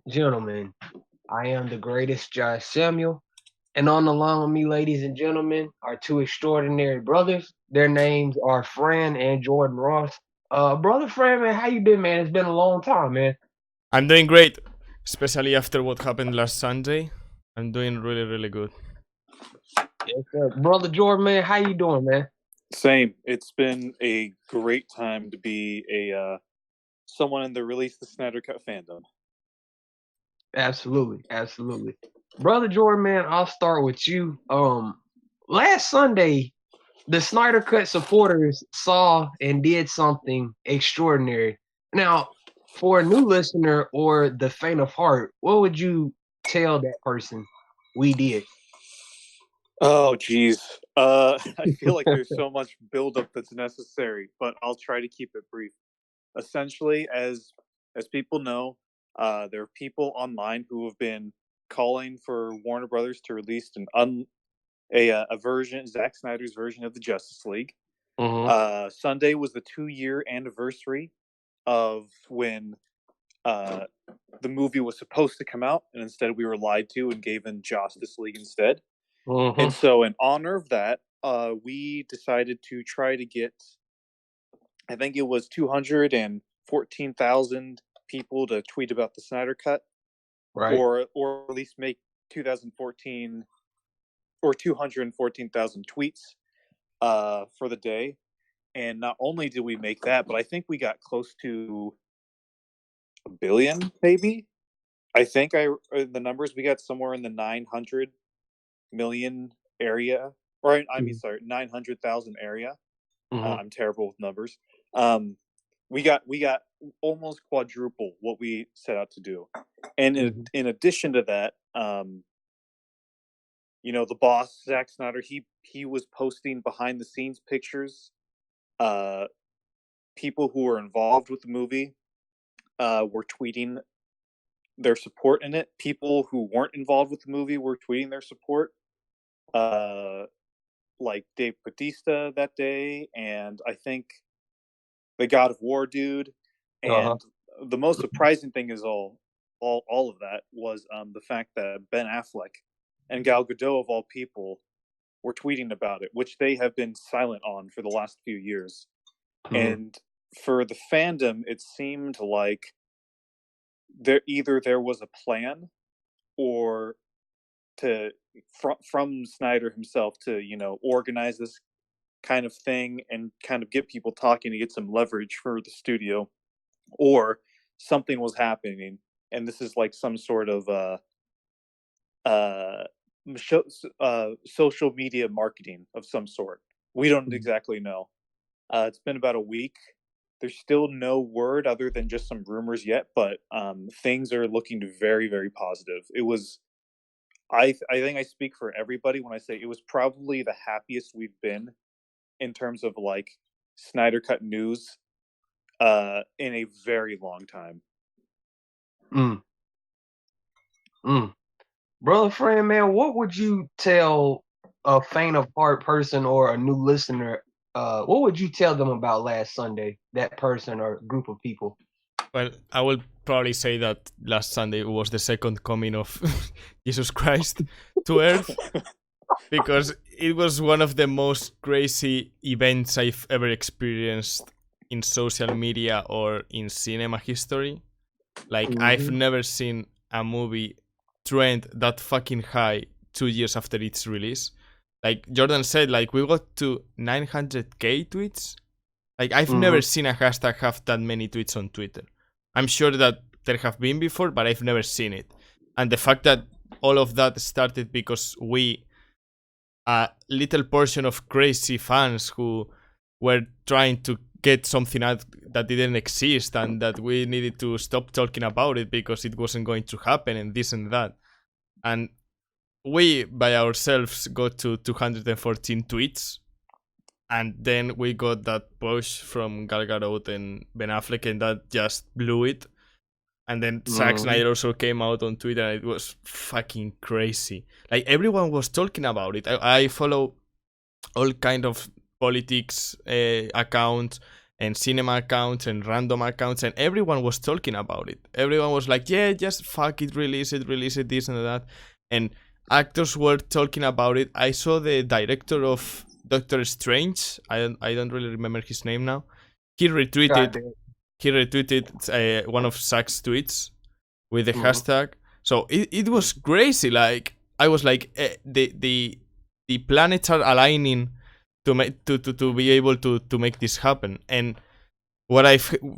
Gentlemen, I am the greatest Josh Samuel, and on the line with me, ladies and gentlemen, are two extraordinary brothers. Their names are Fran and Jordan Ross. Brother Fran, man, how you been, man? It's been a long time, man. I'm doing great, especially after what happened last Sunday. I'm doing really, really good. Yes, sir. Brother Jordan, man, how you doing, man? Same. It's been a great time to be a someone in the Release the Snyder Cut fandom. Absolutely. Brother Jordan, man, I'll start with you. Last Sunday, the Snyder Cut supporters saw and did something extraordinary. Now, for a new listener or the faint of heart, what would you tell that person we did? Oh, geez. I feel like there's so much buildup that's necessary, but I'll try to keep it brief. Essentially, as people know, there are people online who have been calling for Warner Brothers to release a version, Zack Snyder's version of the Justice League. Sunday was the 2-year anniversary of when the movie was supposed to come out, and instead we were lied to and gave in Justice League instead. And so, in honor of that, we decided to try to get, I think it was 214,000 people to tweet about the Snyder Cut, Right. or at least make 2014 or 214,000 tweets for the day. And not only did we make that, but I think we got close to 1 billion, maybe. I think the numbers we got somewhere in the 900 million area, or I mean, sorry, 900,000 area. I'm terrible with numbers. We got almost quadruple what we set out to do, and in addition to that, the boss Zack Snyder, he was posting behind the scenes pictures. People who were involved with the movie were tweeting their support in it. People who weren't involved with the movie were tweeting their support. Like Dave Bautista that day, and I think the God of War dude. And the most surprising thing is all of that was the fact that Ben Affleck and Gal Gadot, of all people, were tweeting about it, which they have been silent on for the last few years. And for the fandom, it seemed like there was a plan, or from Snyder himself to organize this kind of thing and kind of get people talking to get some leverage for the studio, or something was happening, and this is like some sort of social media marketing of some sort. We don't exactly know. It's been about a week. There's still no word other than just some rumors yet, but things are looking very, very positive. It was, I think I speak for everybody when I say it was probably the happiest we've been in terms of like Snyder Cut news in a very long time. Brother Fran, man, what would you tell a faint of heart person or a new listener? What would you tell them about last Sunday, that person or group of people? Well, I will probably say that last Sunday was the second coming of Jesus Christ to Earth, because it was one of the most crazy events I've ever experienced in social media or in cinema history. Like, I've never seen a movie trend that fucking high 2 years after its release. Like Jordan said, like, we got to 900k tweets. Like, I've never seen a hashtag have that many tweets on Twitter. I'm sure that there have been before, but I've never seen it. And the fact that all of that started because we, a little portion of crazy fans who were trying to get something out that didn't exist, and that we needed to stop talking about it because it wasn't going to happen, and this and that. And we, by ourselves, got to 214 tweets. And then we got that push from Gal Gadot and Ben Affleck, and that just blew it. And then Zack Snyder also came out on Twitter, and it was fucking crazy. Like, everyone was talking about it. I follow all kind of politics accounts and cinema accounts and random accounts, and everyone was talking about it. Everyone was like, yeah, just fuck it, release it, this and that. And actors were talking about it. I saw the director of Doctor Strange. I don't really remember his name now. He retweeted Goddamn. one of Zack's tweets with the Mhm. hashtag. So it was crazy. Like I was like, the planets are aligning to make to be able to make this happen. And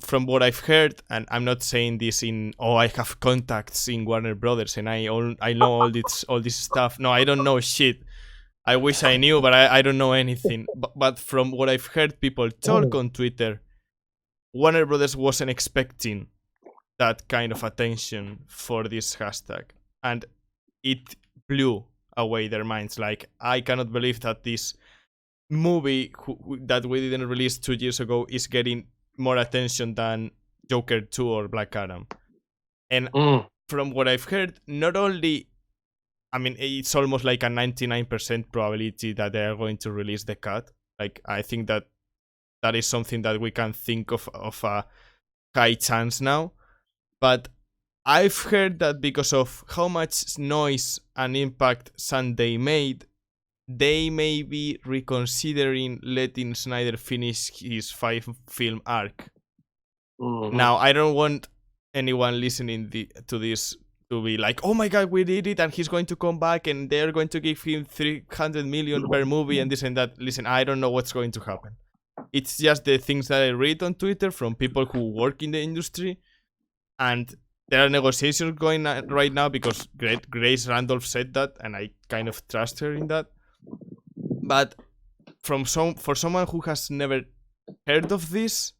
from what I've heard, and I'm not saying this in I have contacts in Warner Brothers and I know all this stuff. No, I don't know shit. I wish I knew, but I don't know anything. But from what I've heard people talk on Twitter, Warner Brothers wasn't expecting that kind of attention for this hashtag, and it blew away their minds. Like, I cannot believe that this movie that we didn't release 2 years ago is getting more attention than Joker 2 or Black Adam. And from what I've heard, not only, I mean, it's almost like a 99% probability that they are going to release the cut. Like, I think that is something that we can think of a high chance now. But I've heard that because of how much noise and impact Sunday made, they may be reconsidering letting Snyder finish his 5-film arc. Now, I don't want anyone listening to this to be like, oh my god, we did it and he's going to come back and they're going to give him 300 million per movie and this and that. Listen, I don't know what's going to happen. It's just the things that I read on Twitter from people who work in the industry, and there are negotiations going on right now because Grace Randolph said that, and I kind of trust her in that. But for someone who has never heard of this,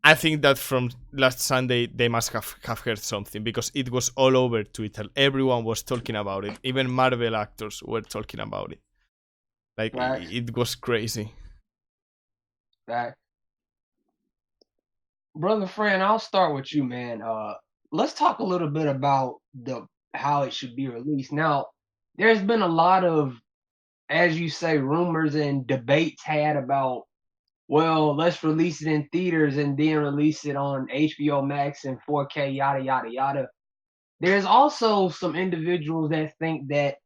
I think that from last Sunday they must have heard something, because it was all over Twitter. Everyone was talking about it. Even Marvel actors were talking about it. Like, it was crazy. Brother Fran, I'll start with you, man. Let's talk a little bit about how it should be released. Now, there's been a lot of, as you say, rumors and debates had about, well, let's release it in theaters and then release it on HBO Max and 4K, yada, yada, yada. There's also some individuals that think that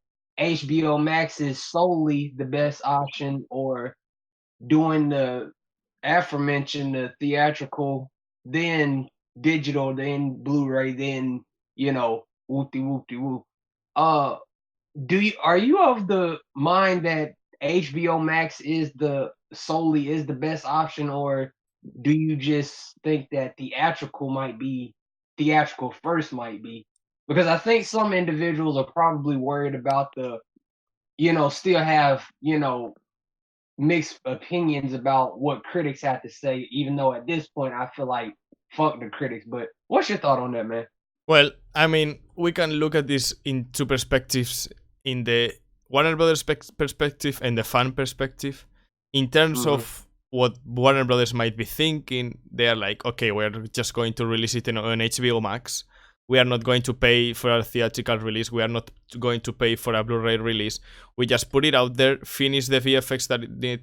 HBO Max is solely the best option, or doing the aforementioned the theatrical, then digital, then Blu-ray, then, whoop-de-whoop-de-whoop. Are you of the mind that HBO Max is the best option, or do you just think that theatrical first might be? Because I think some individuals are probably worried about still have, mixed opinions about what critics have to say, even though at this point I feel like fuck the critics. But what's your thought on that, man? Well, I mean, we can look at this in two perspectives, in the Warner Brothers perspective and the fan perspective. In terms of what Warner Brothers might be thinking, they are like, okay, we're just going to release it on HBO Max. We are not going to pay for a theatrical release. We are not going to pay for a Blu-ray release. We just put it out there, finish the VFX that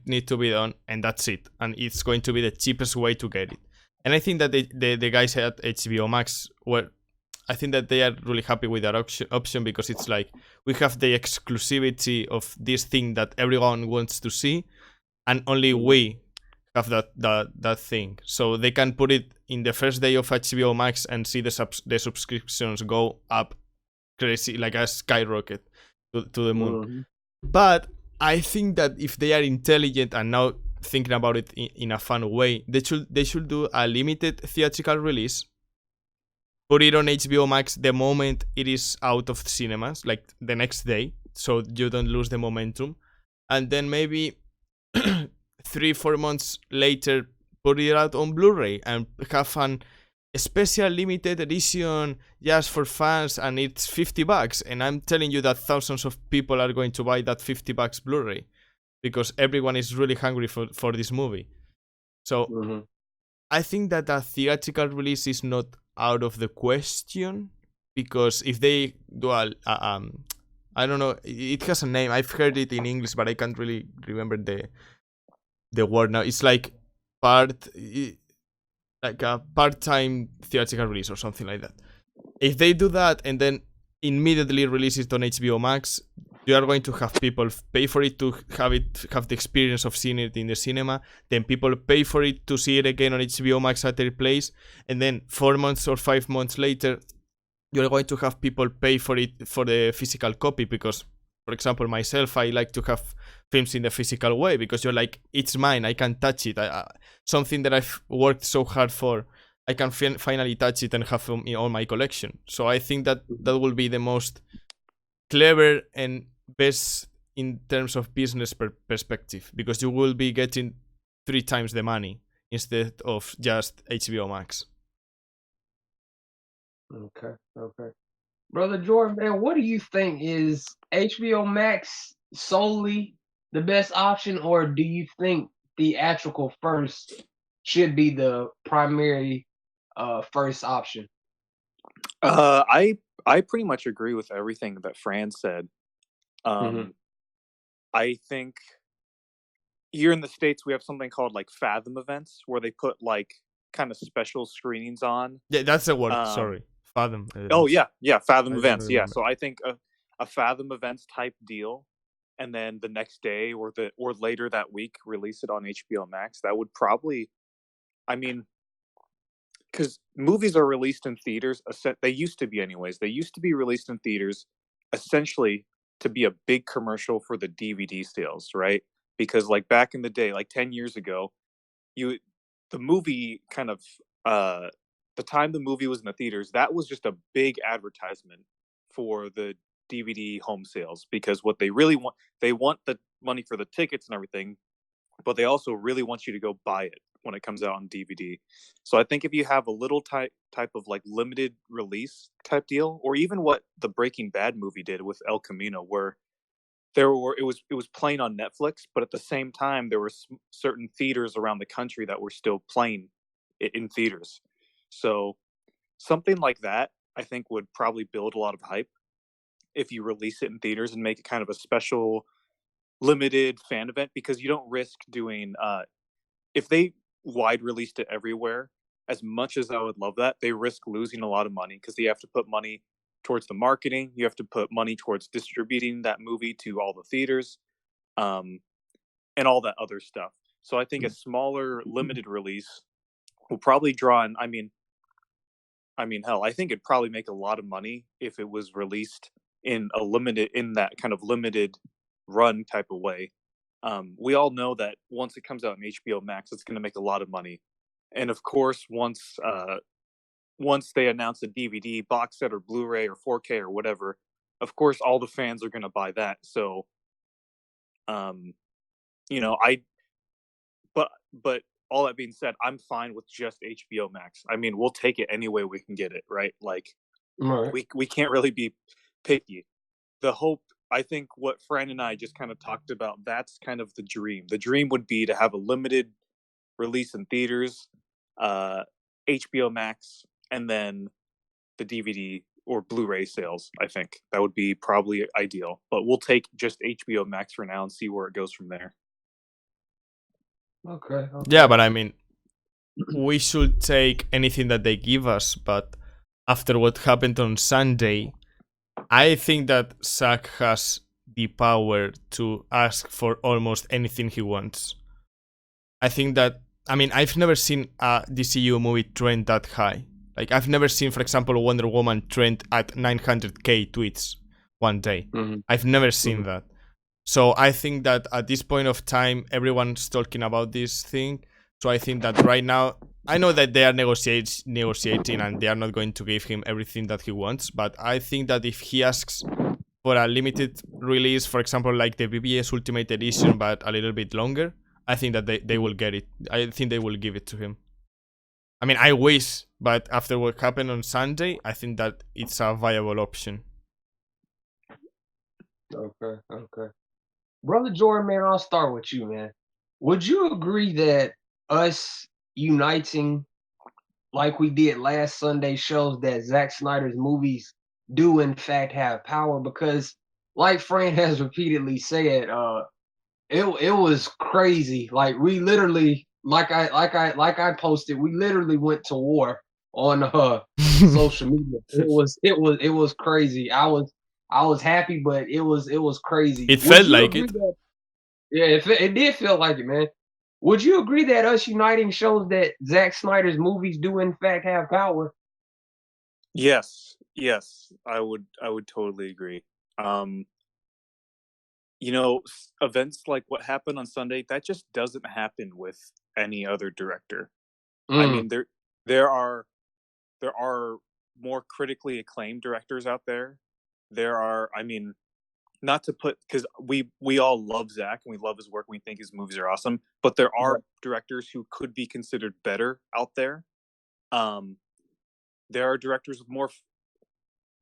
need to be done, and that's it. And it's going to be the cheapest way to get it. And I think that the guys at HBO Max I think that they are really happy with that option, because it's like, we have the exclusivity of this thing that everyone wants to see, and only we have that thing. So they can put it in the first day of HBO Max and see the subscriptions go up crazy, like a skyrocket to the moon. But I think that if they are intelligent and now thinking about it in a fun way, they should do a limited theatrical release, put it on HBO Max the moment it is out of cinemas, like the next day, so you don't lose the momentum, and then maybe 3-4 months later put it out on Blu-ray and have a special limited edition just for fans, and it's $50. And I'm telling you that thousands of people are going to buy that $50 Blu-ray, because everyone is really hungry for this movie. So I think that a theatrical release is not out of the question, because if they do I don't know, it has a name, I've heard it in English but I can't really remember the word now. It's like like a part-time theatrical release or something like that. If they do that and then immediately release it on HBO Max, you are going to have people pay for it to have the experience of seeing it in the cinema. Then people pay for it to see it again on HBO Max at their place, and then 4 months or 5 months later, you're going to have people pay for it for the physical copy because, for example, myself, I like to have films in the physical way because you're like, it's mine, I can touch it. Something that I've worked so hard for, I can finally touch it and have them in all my collection. So I think that will be the most clever and best in terms of business perspective because you will be getting 3 times the money instead of just HBO Max. Okay. Brother Jordan, man, what do you think? Is HBO Max solely the best option, or do you think theatrical first should be the primary first option? I pretty much agree with everything that Fran said. I think here in the States we have something called like Fathom events where they put like kind of special screenings on. Yeah, that's a word. Sorry, Fathom. Oh yeah, Fathom events. Yeah, so I think a Fathom events type deal, and then the next day or later that week release it on HBO Max. That would probably, I mean, because movies are released in theaters. They used to be, anyways. They used to be released in theaters, essentially to be a big commercial for the DVD sales, right? Because like back in the day, like 10 years ago, the movie kind of the time the movie was in the theaters, that was just a big advertisement for the DVD home sales because what they really want, they want the money for the tickets and everything, but they also really want you to go buy it when it comes out on DVD. So I think if you have a little type of like limited release type deal, or even what the Breaking Bad movie did with El Camino, where it was playing on Netflix, but at the same time there were certain theaters around the country that were still playing it in theaters. So something like that, I think, would probably build a lot of hype if you release it in theaters and make it kind of a special limited fan event, because you don't risk doing if they wide released it everywhere. As much as I would love that, they risk losing a lot of money because they have to put money towards the marketing, you have to put money towards distributing that movie to all the theaters, and all that other stuff. So I think a smaller limited release will probably draw in. I mean, hell, I think it'd probably make a lot of money if it was released in that kind of limited run type of way. We all know that once it comes out on HBO Max, it's going to make a lot of money. And of course, once they announce a DVD box set or Blu-ray or 4K or whatever, of course, all the fans are going to buy that. So, but all that being said, I'm fine with just HBO Max. I mean, we'll take it any way we can get it, right? Like, we can't really be picky. The hope, I think what Fran and I just kind of talked about, that's kind of the dream. The dream would be to have a limited release in theaters, HBO Max, and then the DVD or Blu-ray sales. I think that would be probably ideal, but we'll take just HBO Max for now and see where it goes from there. Okay. Yeah, but I mean, we should take anything that they give us, but after what happened on Sunday, I think that Zack has the power to ask for almost anything he wants. I think that, I mean, I've never seen a DCU movie trend that high. Like, I've never seen, for example, Wonder Woman trend at 900k tweets one day. I've never seen that. So I think that at this point of time, everyone's talking about this thing. So I think that right now, I know that they are negotiating and they are not going to give him everything that he wants. But I think that if he asks for a limited release, for example, like the BBS Ultimate Edition, but a little bit longer, I think that they will get it. I think they will give it to him. I mean, I wish, but after what happened on Sunday, I think that it's a viable option. Okay. Brother Jordan, man, I'll start with you, man. Would you agree that us uniting like we did last Sunday shows that Zack Snyder's movies do in fact have power? Because like Fran has repeatedly said, it was crazy. Like we literally like I posted, we literally went to war on social media. It was crazy. I was happy, but it was crazy. It Would felt you like agree it. that? Yeah, it did feel like it, man. Would you agree that us uniting shows that Zack Snyder's movies do in fact have power? Yes, I would totally agree. Um, events like what happened on Sunday, that just doesn't happen with any other director. I Mm, mean, there are more critically acclaimed directors out there. There are, I mean, not to put because we all love Zach and we love his work and we think his movies are awesome, but there right, are directors who could be considered better out there. Um, there are directors with more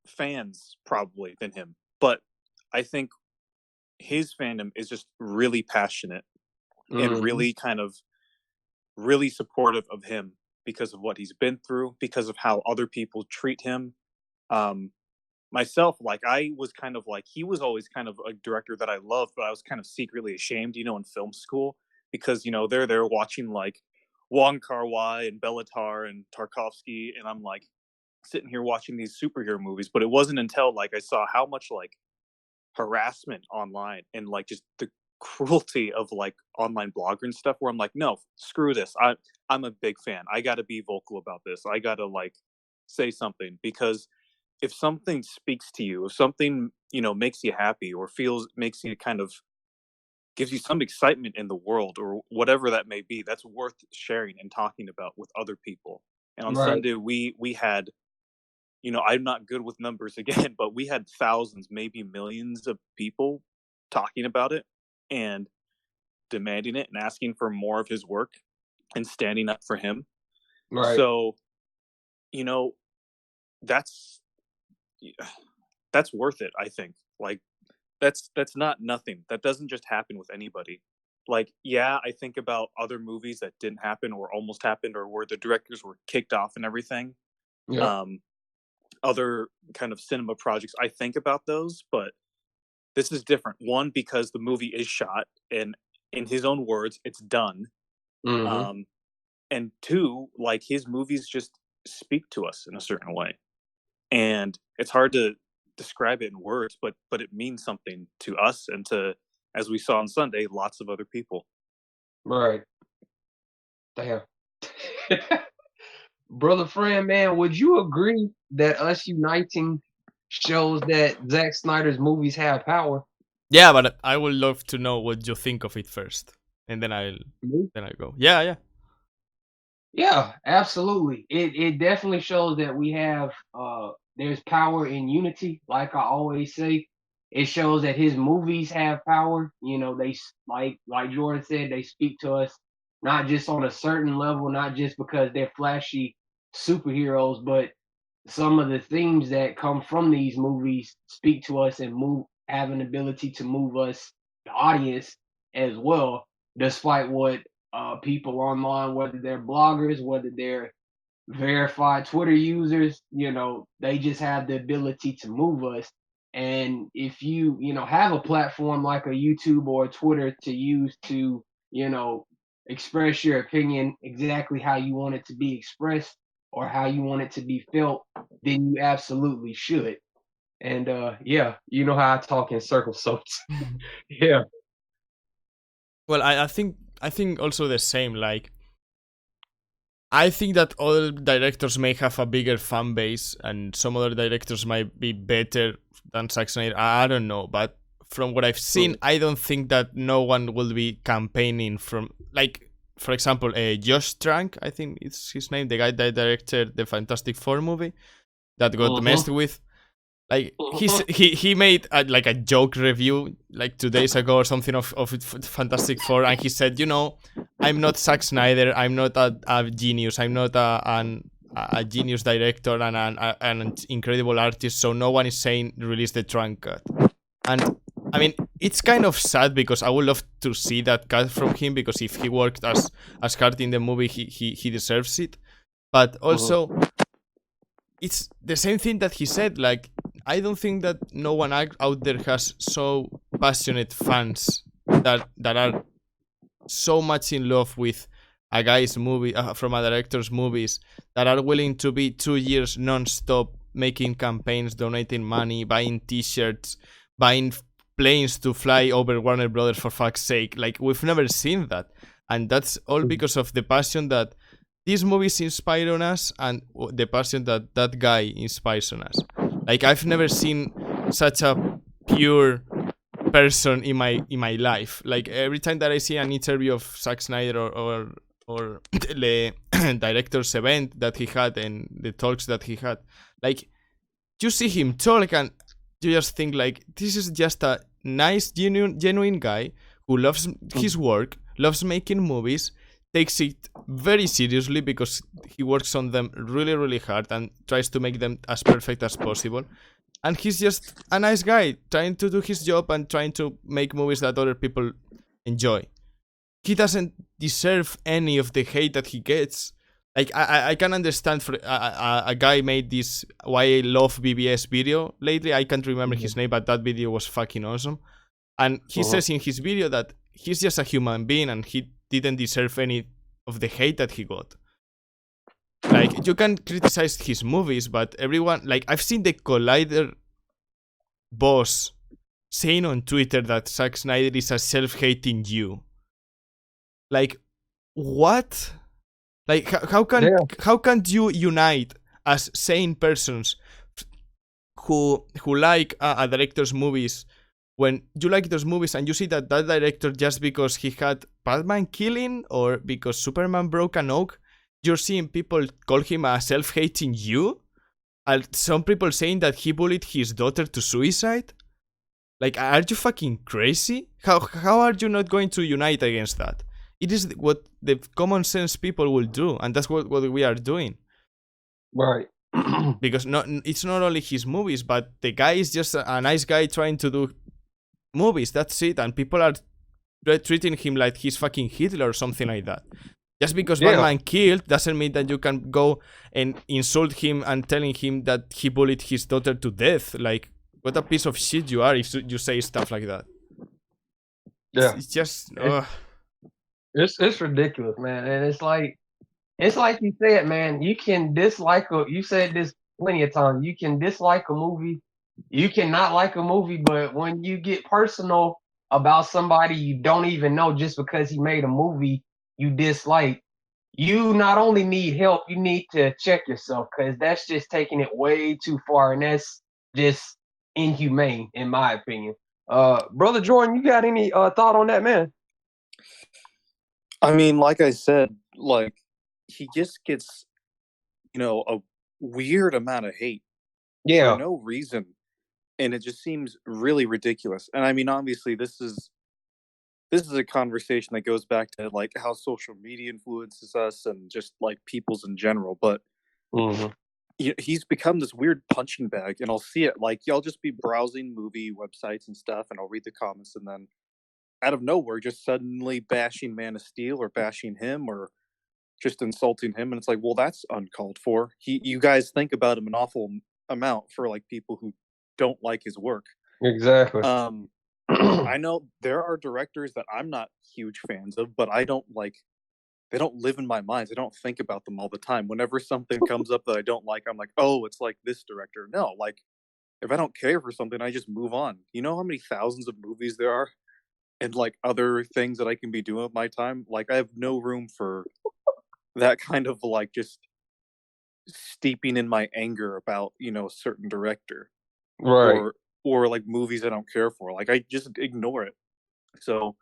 fans probably than him, but I think his fandom is just really passionate and mhm, really kind of really supportive of him because of what he's been through, because of how other people treat him. Um, myself, like I was kind of like he was always kind of a director that I loved, but I was kind of secretly ashamed, in film school because they're there watching like Wong Kar Wai and Bellatar and Tarkovsky, and I'm like sitting here watching these superhero movies. But it wasn't until like I saw how much like harassment online and like just the cruelty of like online blogger and stuff where I'm like, no, screw this. I'm a big fan. I gotta be vocal about this. I gotta like say something because if something speaks to you, if something, makes you happy or makes you kind of gives you some excitement in the world or whatever that may be, that's worth sharing and talking about with other people. And on right, Sunday we had, I'm not good with numbers again, but we had thousands, maybe millions of people talking about it and demanding it and asking for more of his work and standing up for him. right, So, you know, that's that's worth it, I think. Like that's not nothing. That doesn't just happen with anybody. Like, yeah, I think about other movies that didn't happen or almost happened or where the directors were kicked off and everything. yeah, Um, other kind of cinema projects, I think about those, but this is different. One, because the movie is shot and in his own words, it's done. mhm, Um, and two, like his movies just speak to us in a certain way. And it's hard to describe it in words, but it means something to us and to, as we saw on Sunday, lots of other people. right. Damn. Brother friend, man, would you agree that us uniting shows that Zack Snyder's movies have power? Yeah, but I would love to know what you think of it first, and then I go. Yeah, yeah. Yeah, absolutely. It definitely shows that we have there's power in unity, like I always say. It shows that his movies have power. Like Jordan said, they speak to us not just on a certain level, not just because they're flashy superheroes, but some of the themes that come from these movies speak to us and have an ability to move us, the audience, as well, despite what people online, whether they're bloggers, whether they're verified Twitter users, they just have the ability to move us. And if you have a platform like a YouTube or a Twitter to use to, you know, express your opinion exactly how you want it to be expressed or how you want it to be felt, then you absolutely should. And yeah, you know how I talk in circles, so yeah. Well, I think also the same. Like, I think that other directors may have a bigger fan base, and some other directors might be better than Zack Snyder. I don't know, but from what I've seen, Mm, I don't think that no one will be campaigning from, like, for example, Josh Trank. I think it's his name, the guy that directed the Fantastic Four movie that got messed mhm, with. Like, mhm, he made like a joke review like 2 days ago or something of Fantastic Four, and he said, I'm not Zack Snyder, I'm not a genius, I'm not a genius director and an incredible artist, so no one is saying release the trunk cut. And I mean, it's kind of sad because I would love to see that cut from him, because if he worked as hard in the movie, he deserves it. But mhm. also, it's the same thing that he said. Like, I don't think that no one out there has so passionate fans that are so much in love with a guy's movie from a director's movies that are willing to be 2 years non-stop making campaigns, donating money, buying t-shirts, buying planes to fly over Warner Brothers, for fuck's sake. Like, we've never seen that. And that's all because of the passion that these movies inspire on us and the passion that that guy inspires on us. Like, I've never seen such a pure person in my life. Like, every time that I see an interview of Zack Snyder or the director's event that he had and the talks that he had, like, you see him talk and you just think, like, this is just a nice, genuine guy who loves his work, loves making movies, takes it very seriously because he works on them really, really hard and tries to make them as perfect as possible. And he's just a nice guy trying to do his job and trying to make movies that other people enjoy. He doesn't deserve any of the hate that he gets. Like, I can understand for a guy made this why I love BBS video lately. I can't remember his name, but that video was fucking awesome. And he says in his video that he's just a human being and he didn't deserve any of the hate that he got. Like, you can criticize his movies, but everyone, like, I've seen the Collider boss saying on Twitter that Zack Snyder is a self-hating Jew. Like, what? Like, how can you unite as sane persons who like a director's movies when you like those movies and you see that director, just because he had Batman killing or because Superman broke an oak, you're seeing people call him a self-hating Jew? And some people saying that he bullied his daughter to suicide? Like, are you fucking crazy? How are you not going to unite against that? It is what the common sense people will do, and that's what we are doing. Right. Because it's not only his movies, but the guy is just a nice guy trying to do movies. That's it. And people are treating him like he's fucking Hitler or something like that. Just because Batman killed doesn't mean that you can go and insult him and telling him that he bullied his daughter to death. Like, what a piece of shit you are if you say stuff like that. Yeah. It's just... It's ridiculous, man. And it's like you said, man, you can dislike you said this plenty of times. You can dislike a movie, you cannot like a movie, but when you get personal about somebody you don't even know just because he made a movie you dislike, you not only need help, you need to check yourself, because that's just taking it way too far, and that's just inhumane, in my opinion. Brother Jordan, you got any thought on that, man? I mean, like I said, like, he just gets, a weird amount of hate for no reason, and it just seems really ridiculous. And I mean, obviously, this is a conversation that goes back to, like, how social media influences us and just, like, people's in general. But he's become this weird punching bag, and I'll see it. Like, y'all just be browsing movie websites and stuff, and I'll read the comments, and then out of nowhere, just suddenly bashing Man of Steel or bashing him or just insulting him. And it's like, well, that's uncalled for. You guys think about him an awful amount for, like, people who don't like his work. Exactly. I know there are directors that I'm not huge fans of, but I don't they don't live in my mind. I don't think about them all the time. Whenever something comes up that I don't like, I'm like, oh, it's like this director. No, like, if I don't care for something, I just move on. You know how many thousands of movies there are? And, like, other things that I can be doing with my time? Like, I have no room for that kind of, like, just steeping in my anger about, a certain director. Right. Or, like, movies I don't care for. Like, I just ignore it. So,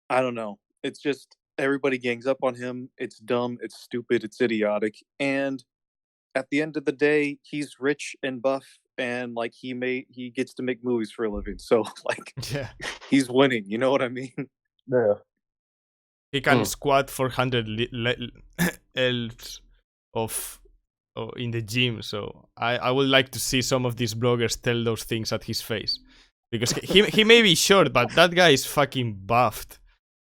I don't know. It's just, everybody gangs up on him. It's dumb. It's stupid. It's idiotic. And at the end of the day, he's rich and buff. And, like, he gets to make movies for a living, so, like, he's winning. You know what I mean? Yeah. He can squat 400 L's in the gym. So I would like to see some of these bloggers tell those things at his face, because he may be short, but that guy is fucking buffed.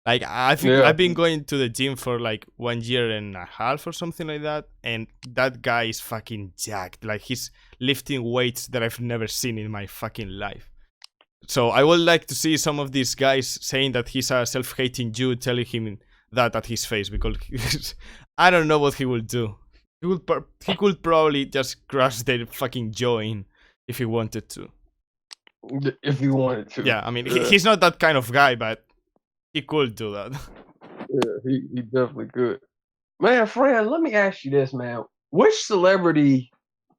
Like, I think I've been going to the gym for, like, 1 year and a half or something like that, and that guy is fucking jacked. Like, he's lifting weights that I've never seen in my fucking life. So I would like to see some of these guys saying that he's a self-hating Jew, telling him that at his face because I don't know what he will do. He could probably just crush their fucking jaw in if he wanted to. If you wanted to. Yeah, I mean, he's not that kind of guy, but he could do that. Yeah, he definitely could. Man, Fran, let me ask you this, man. Which celebrity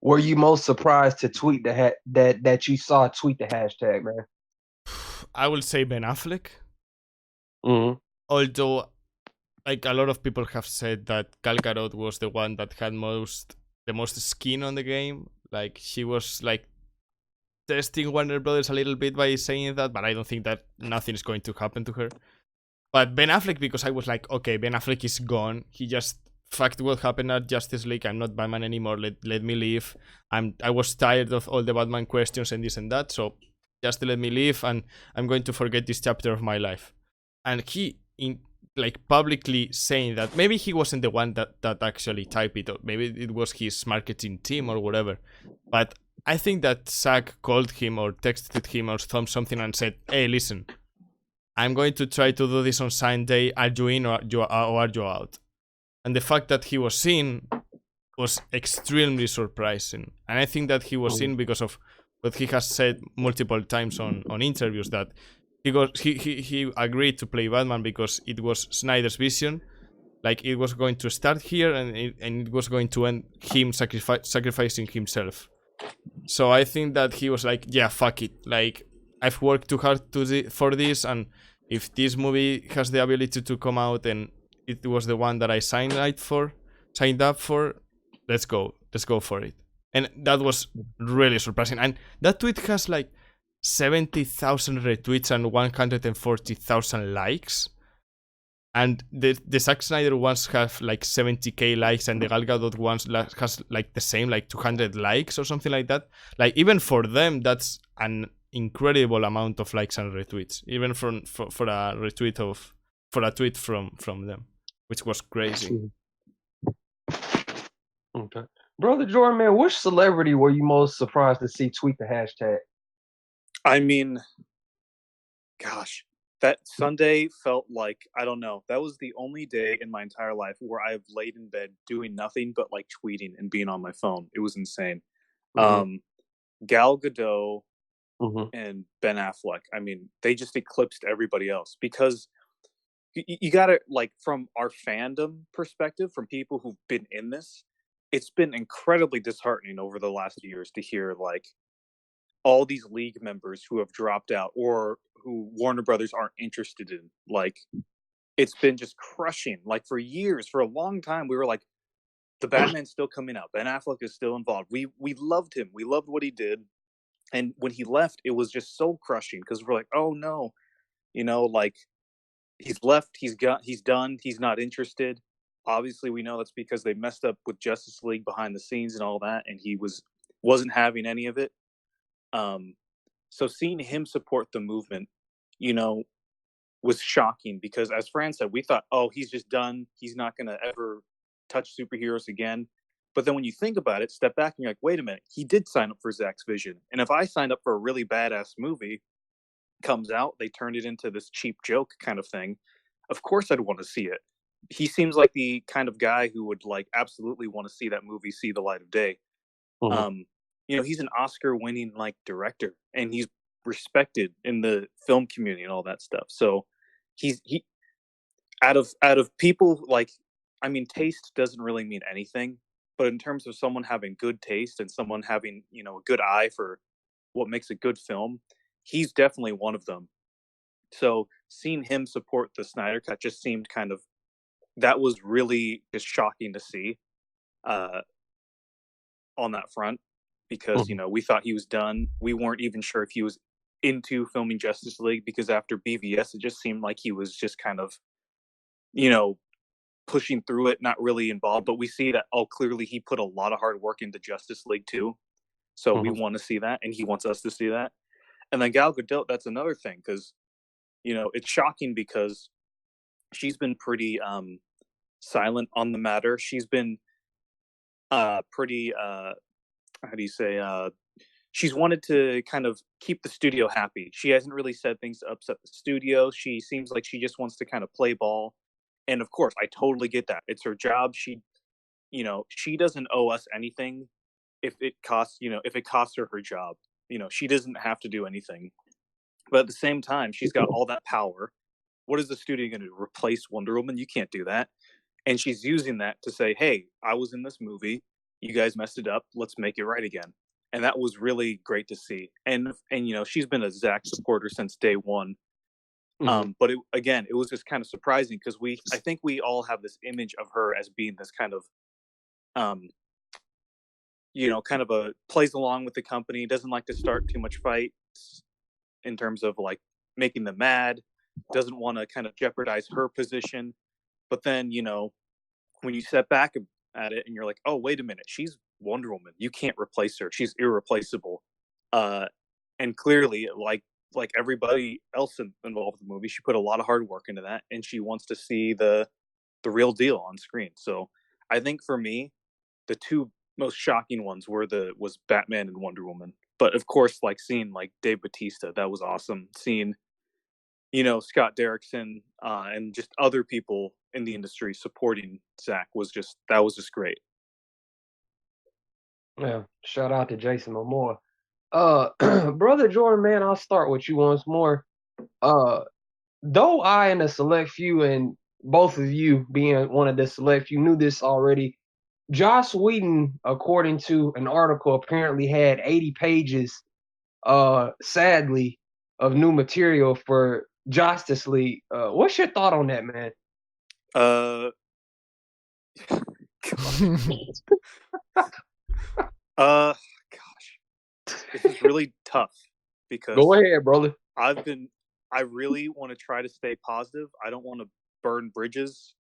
were you most surprised to tweet that you saw tweet the hashtag, man? I will say Ben Affleck. Mm-hmm. Although, like a lot of people have said that Gal Gadot was the one that had the most skin on the game. Like she was like testing Warner Brothers a little bit by saying that, but I don't think that nothing is going to happen to her. But Ben Affleck, because I was like, okay, Ben Affleck is gone. He just fucked what happened at Justice League. I'm not Batman anymore. Let me leave. I was tired of all the Batman questions and this and that. So just let me leave, and I'm going to forget this chapter of my life. And he like publicly saying that maybe he wasn't the one that actually typed it, or maybe it was his marketing team or whatever. But I think that Zack called him or texted him or something and said, "Hey, listen, I'm going to try to do this on Sunday. Are you in or are you out?" And the fact that he was in was extremely surprising. And I think that he was in because of what he has said multiple times on interviews, that he agreed to play Batman because it was Snyder's vision. Like it was going to start here and it was going to end him sacrificing himself. So I think that he was like, yeah, fuck it. Like I've worked too hard for this, and if this movie has the ability to come out and it was the one that I signed up for, let's go for it. And that was really surprising. And that tweet has like 70,000 retweets and 140,000 likes. And the Zack Snyder ones have like 70k likes, and the Gal Gadot ones has like the same, like 200 likes or something like that. Like even for them, that's an incredible amount of likes and retweets. Even for a tweet from them, which was crazy. Okay, Brother Jordan, man, which celebrity were you most surprised to see tweet the hashtag? I mean, gosh, that Sunday felt like, I don't know, that was the only day in my entire life where I've laid in bed doing nothing but like tweeting and being on my phone. It was insane. Gal Gadot and Ben Affleck, I mean, they just eclipsed everybody else because you gotta, like, from our fandom perspective, from people who've been in this, it's been incredibly disheartening over the last years to hear like all these league members who have dropped out or who Warner Brothers aren't interested in. Like, it's been just crushing. Like for years, for a long time, we were like, the Batman's still coming out. Ben Affleck is still involved. We loved him. We loved what he did. And when he left, it was just so crushing because we're like, oh no, like he's left, he's done, he's not interested. Obviously, we know that's because they messed up with Justice League behind the scenes and all that, and he wasn't having any of it. So seeing him support the movement, was shocking because, as Fran said, we thought, oh, he's just done. He's not going to ever touch superheroes again. But then when you think about it, step back and you're like, wait a minute, he did sign up for Zack's vision. And if I signed up for a really badass movie, comes out, they turned it into this cheap joke kind of thing, of course I'd want to see it. He seems like the kind of guy who would like absolutely want to see that movie see the light of day. He's an Oscar-winning like director, and he's respected in the film community and all that stuff. So he out of people, like, I mean, taste doesn't really mean anything, but in terms of someone having good taste and someone having, a good eye for what makes a good film, he's definitely one of them. So seeing him support the Snyder Cut just seemed that was really just shocking to see on that front, because we thought he was done. We weren't even sure if he was into filming Justice League, because after BVS it just seemed like he was just kind of pushing through it, not really involved. But we see that, clearly he put a lot of hard work into Justice League too, so we want to see that, and he wants us to see that. And then Gal Gadot, that's another thing, because it's shocking because she's been pretty silent on the matter. She's been pretty how do you say, she's wanted to kind of keep the studio happy. She hasn't really said things to upset the studio. She seems like she just wants to kind of play ball. And of course, I totally get that. It's her job. She doesn't owe us anything if it costs her job. She doesn't have to do anything. But at the same time, she's got all that power. What is the studio going to do? Replace Wonder Woman? You can't do that. And she's using that to say, hey, I was in this movie. You guys messed it up. Let's make it right again. And that was really great to see. And she's been a Zack supporter since day one. But it was just kind of surprising because I think we all have this image of her as being this kind of, kind of plays along with the company, doesn't like to start too much fights in terms of like making them mad, doesn't want to kind of jeopardize her position. But then, when you step back at it and you're like, oh, wait a minute, she's Wonder Woman. You can't replace her. She's irreplaceable. And clearly, like everybody else involved in the movie, she put a lot of hard work into that, and she wants to see the real deal on screen. So I think for me, the two most shocking ones was Batman and Wonder Woman. But of course, like seeing like Dave Bautista, that was awesome. Seeing Scott Derrickson and just other people in the industry supporting Zack was just great. Yeah, shout out to Jason Momoa. Brother Jordan, man, I'll start with you once more. Though I and a select few, and both of you being one of the select few, knew this already. Joss Whedon, according to an article, apparently had 80 pages, sadly, of new material for Justice League. What's your thought on that, man? Gosh, this is really tough because Go ahead, brother. I really want to try to stay positive. I don't want to burn bridges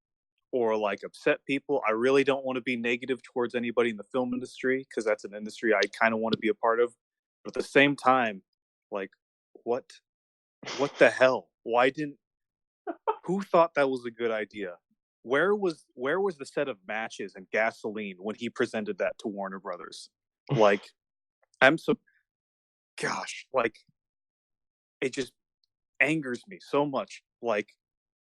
or like upset people. I really don't want to be negative towards anybody in the film industry because that's an industry I kind of want to be a part of. But at the same time, like, what the hell? Who thought that was a good idea? Where was the set of matches and gasoline when he presented that to Warner Brothers? Like, like, it just angers me so much. Like,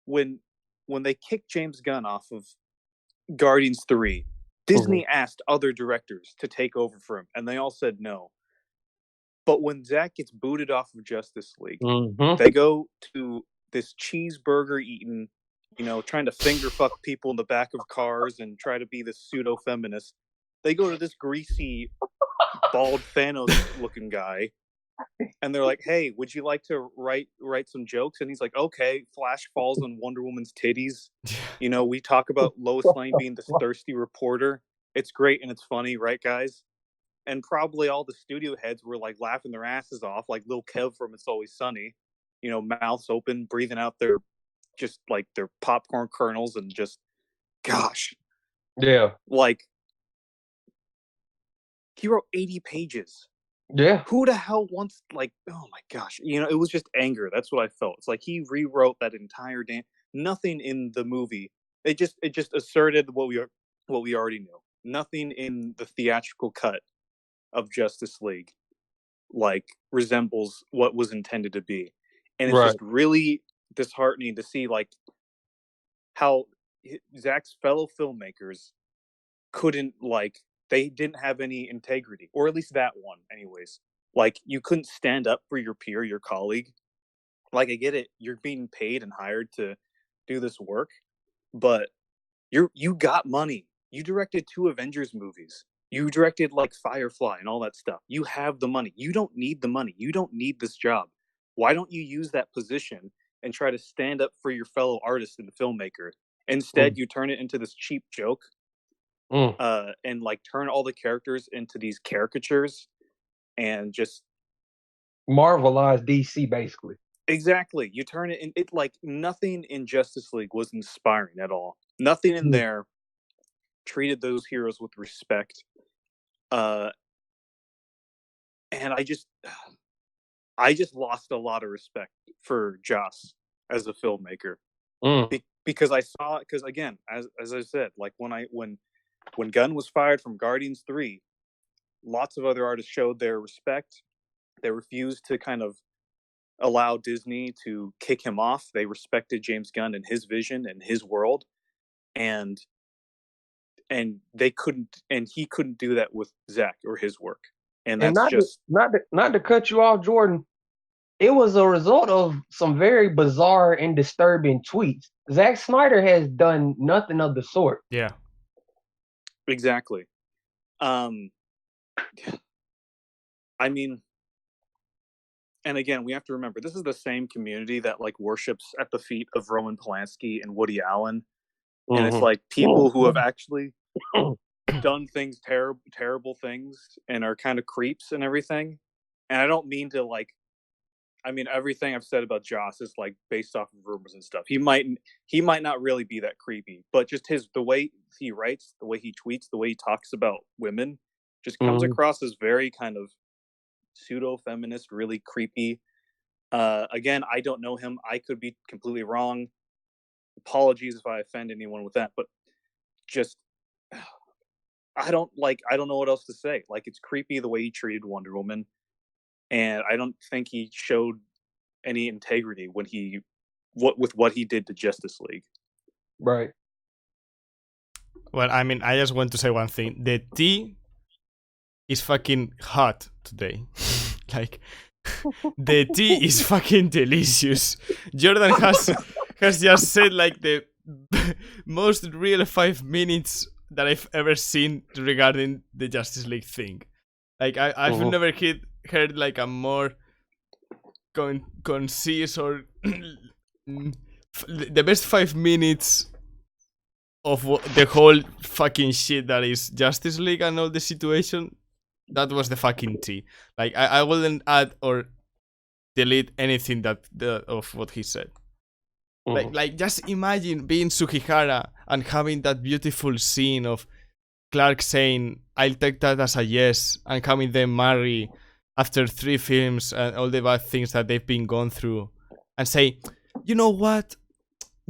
when they kicked James Gunn off of Guardians 3, Disney asked other directors to take over for him, and they all said no. But when Zack gets booted off of Justice League, they go to this cheeseburger eating, trying to finger fuck people in the back of cars and try to be this pseudo feminist. They go to this greasy, bald Thanos looking guy, and they're like, "Hey, would you like to write some jokes?" And he's like, "Okay." Flash falls on Wonder Woman's titties. We talk about Lois Lane being this thirsty reporter. It's great and it's funny, right, guys? And probably all the studio heads were like laughing their asses off, like Lil Kev from It's Always Sunny, mouths open, breathing out their popcorn kernels, and just, gosh, yeah, like, he wrote 80 pages. Yeah. Who the hell wants, like, oh my gosh, it was just anger. That's what I felt. It's like he rewrote that entire nothing in the movie. It just asserted what we already knew. Nothing in the theatrical cut of Justice League like resembles what was intended to be. And it's just really disheartening to see like how Zack's fellow filmmakers they didn't have any integrity, or at least that one anyways. Like, you couldn't stand up for your peer, your colleague. Like, I get it, you're being paid and hired to do this work, but you got money. You directed 2 Avengers movies. You directed like Firefly and all that stuff. You have the money. You don't need the money. You don't need this job. Why don't you use that position and try to stand up for your fellow artist and filmmaker? Instead, you turn it into this cheap joke, and like turn all the characters into these caricatures and just Marvelize DC basically. Exactly. You turn it in, like nothing in Justice League was inspiring at all. Nothing in there treated those heroes with respect. And I just lost a lot of respect for Joss as a filmmaker. Because again, as I said, like when Gunn was fired from Guardians 3, lots of other artists showed their respect. They refused to kind of allow Disney to kick him off. They respected James Gunn and his vision and his world, and they couldn't, and he couldn't do that with Zack or his work. And that's not to cut you off, Jordan. It was a result of some very bizarre and disturbing tweets. Zack Snyder has done nothing of the sort. Yeah. Exactly. I mean, and again, we have to remember this is the same community that like worships at the feet of Roman Polanski and Woody Allen, and it's like people who have actually done things terrible things and are kind of creeps and everything. And I don't mean to like, I mean everything I've said about Joss is like based off of rumors and stuff. He might not really be that creepy, but just the way he writes, the way he tweets, the way he talks about women just comes across as very kind of pseudo-feminist, really creepy. Again, I don't know him. I could be completely wrong. Apologies if I offend anyone with that, but just I don't know what else to say. Like, it's creepy the way he treated Wonder Woman, and I don't think he showed any integrity when with what he did to Justice League. Right. Well, I mean, I just want to say one thing. The tea is fucking hot today. Like, the tea is fucking delicious. Jordan has just said like the most real 5 minutes that I've ever seen regarding the Justice League thing. Like, I've never heard like a more concise or the best 5 minutes of the whole fucking shit that is Justice League and all the situation. That was the fucking tea. Like, I wouldn't add or delete anything of what he said. Like just imagine being Sugihara and having that beautiful scene of Clark saying, "I'll take that as a yes," and having them marry after 3 films and all the bad things that they've been gone through, and say, "You know what?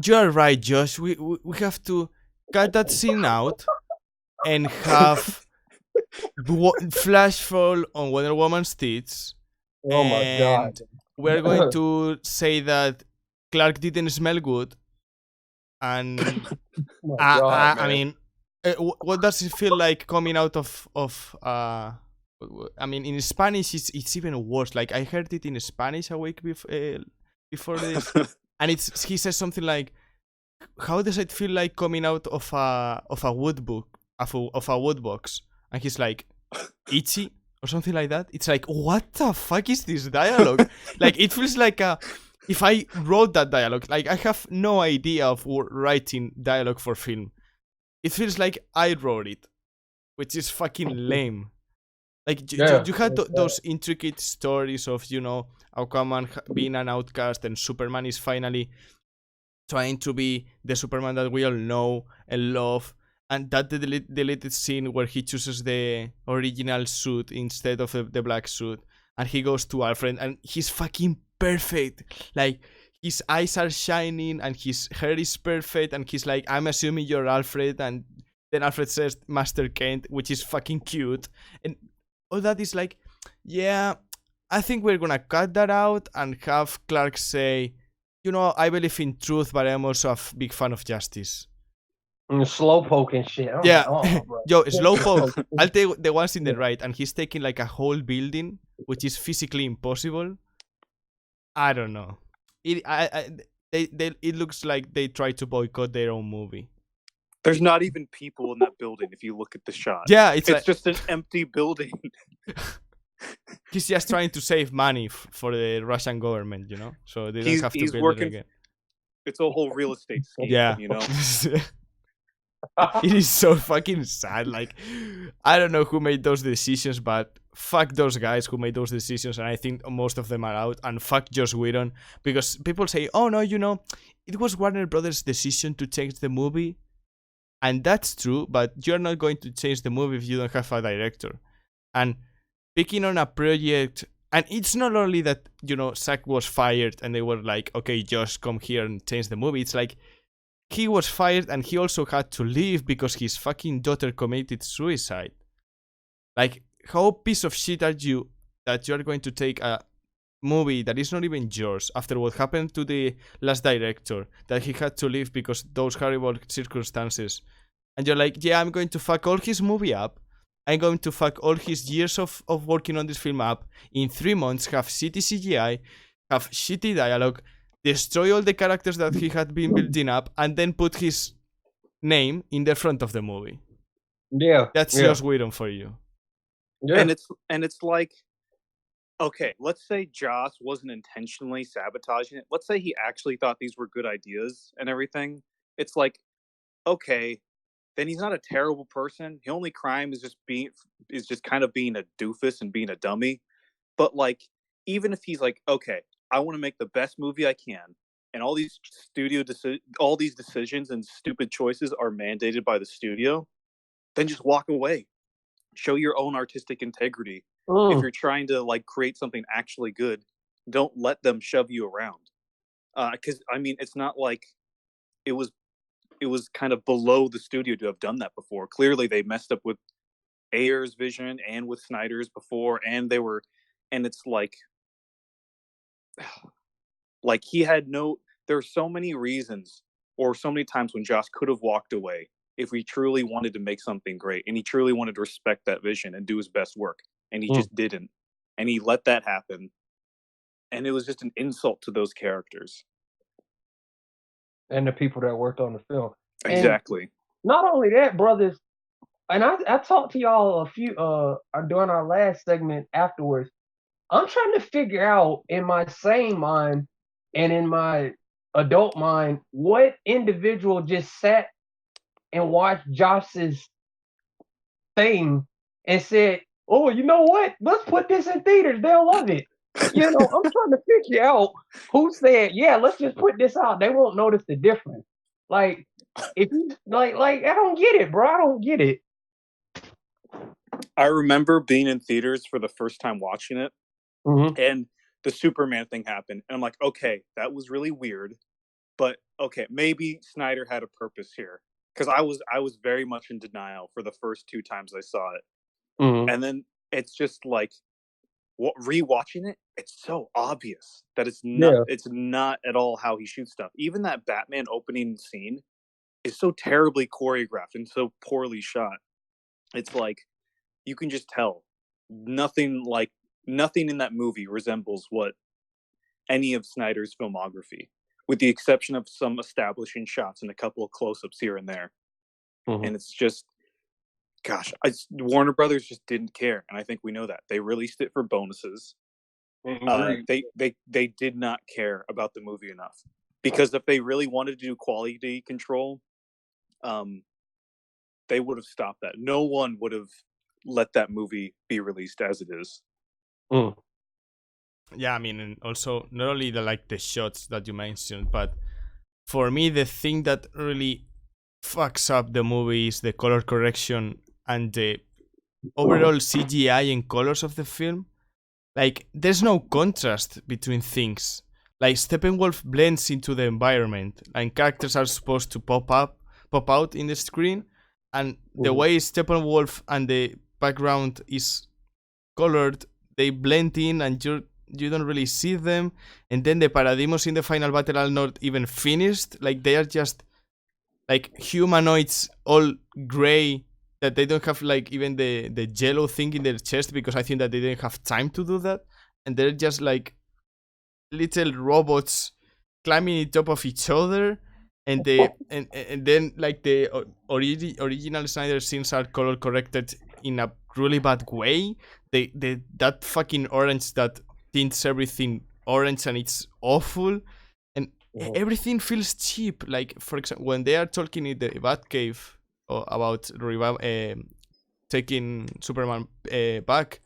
You are right, Josh. We have to cut that scene out and have flash fall on Wonder Woman's tits." Oh my god! We're going to say that Clark didn't smell good, and I mean, what does it feel like coming out of? I mean, in Spanish, it's even worse. Like, I heard it in Spanish a week before this, and he says something like, "How does it feel like coming out of a wood book of a wood box?" And he's like, "Itchy." Or something like that. It's like, what the fuck is this dialogue? Like, it feels like if I wrote that dialogue, like, I have no idea of writing dialogue for film. It feels like I wrote it, which is fucking lame. Like, you had those intricate stories of, you know, Aquaman being an outcast and Superman is finally trying to be the Superman that we all know and love. And that deleted scene where he chooses the original suit instead of the black suit. And he goes to Alfred and he's fucking perfect. Like, his eyes are shining and his hair is perfect. And he's like, "I'm assuming you're Alfred." And then Alfred says, "Master Kent," which is fucking cute. And all that is like, yeah, I think we're gonna cut that out and have Clark say, "You know, I believe in truth, but I'm also a big fan of justice." Slowpoke and shit. Yeah, yo, Slowpoke. I'll take the ones in the right, and he's taking like a whole building, which is physically impossible. I don't know. It looks like they try to boycott their own movie. There's not even people in that building if you look at the shot. Yeah, it's like, just an empty building. He's just trying to save money for the Russian government, you know, so they don't have to build it again. It's a whole real estate scheme, yeah, you know. It is so fucking sad. Like, I don't know who made those decisions, but fuck those guys who made those decisions, and I think most of them are out. And fuck Joss Whedon, because people say, "Oh no, you know, it was Warner Brothers' decision to change the movie," and that's true. But you're not going to change the movie if you don't have a director. And picking on a project, and it's not only that, you know, Zack was fired and they were like, "Okay, Josh, come here and change the movie." It's like, he was fired and he also had to leave because his fucking daughter committed suicide. Like, how piece of shit are you that you're going to take a movie that is not even yours after what happened to the last director, that he had to leave because those horrible circumstances, and you're like, yeah, I'm going to fuck all his movie up, I'm going to fuck all his years of working on this film up in 3 months, have shitty CGI, have shitty dialogue, destroy all the characters that he had been building up, and then put his name in the front of the movie. Yeah. That's yeah. just Whedon for you. Yeah. And it's like, okay, let's say Joss wasn't intentionally sabotaging it. Let's say he actually thought these were good ideas and everything. It's like, okay, then he's not a terrible person. The only crime is just kind of being a doofus and being a dummy. But like, even if he's like, okay, I want to make the best movie I can, and all these all these decisions and stupid choices are mandated by the studio, then just walk away. Show your own artistic integrity. If you're trying to like create something actually good, don't let them shove you around. Because I mean, it's not like it was kind of below the studio to have done that before. Clearly, they messed up with Ayer's vision and with Snyder's before, and it's like he had no. There are so many reasons, or so many times when Joss could have walked away if he truly wanted to make something great, and he truly wanted to respect that vision and do his best work, and he just didn't, and he let that happen, and it was just an insult to those characters and the people that worked on the film. exactly. And not only that, brothers, and I talked to y'all a few during our last segment afterwards. I'm trying to figure out in my sane mind and in my adult mind what individual just sat and watched Josh's thing and said, "Oh, you know what? Let's put this in theaters. They'll love it." You know, I'm trying to figure out who said, "Yeah, let's just put this out. They won't notice the difference." Like, if you like, I don't get it, bro. I don't get it. I remember being in theaters for the first time watching it, and the Superman thing happened, and I'm like, okay, that was really weird, but okay, maybe Snyder had a purpose here, because I was very much in denial for the first 2 times I saw it, and then it's just like rewatching it, it's so obvious that it's not at all how he shoots stuff. Even that Batman opening scene is so terribly choreographed and so poorly shot. It's like you can just tell nothing in that movie resembles what any of Snyder's filmography, with the exception of some establishing shots and a couple of close-ups here and there. And it's just, gosh, Warner Brothers just didn't care, and I think we know that. They released it for bonuses. They did not care about the movie enough, because if they really wanted to do quality control, they would have stopped that. No one would have let that movie be released as it is. Yeah, I mean, and also not only the shots that you mentioned, but for me the thing that really fucks up the movie is the color correction and the overall CGI and colors of the film. Like, there's no contrast between things. Like, Steppenwolf blends into the environment, and characters are supposed to pop out in the screen, and the way Steppenwolf and the background is colored, they blend in, and you don't really see them. And then the Parademons in the final battle are not even finished. Like, they are just like humanoids, all gray, that they don't have like even the yellow thing in their chest, because I think that they didn't have time to do that, and they're just like little robots climbing on top of each other, and then like the original Snyder scenes are color corrected in a really bad way. That fucking orange that tints everything orange, and it's awful, and everything feels cheap. Like, for example, when they are talking in the Batcave about taking Superman back,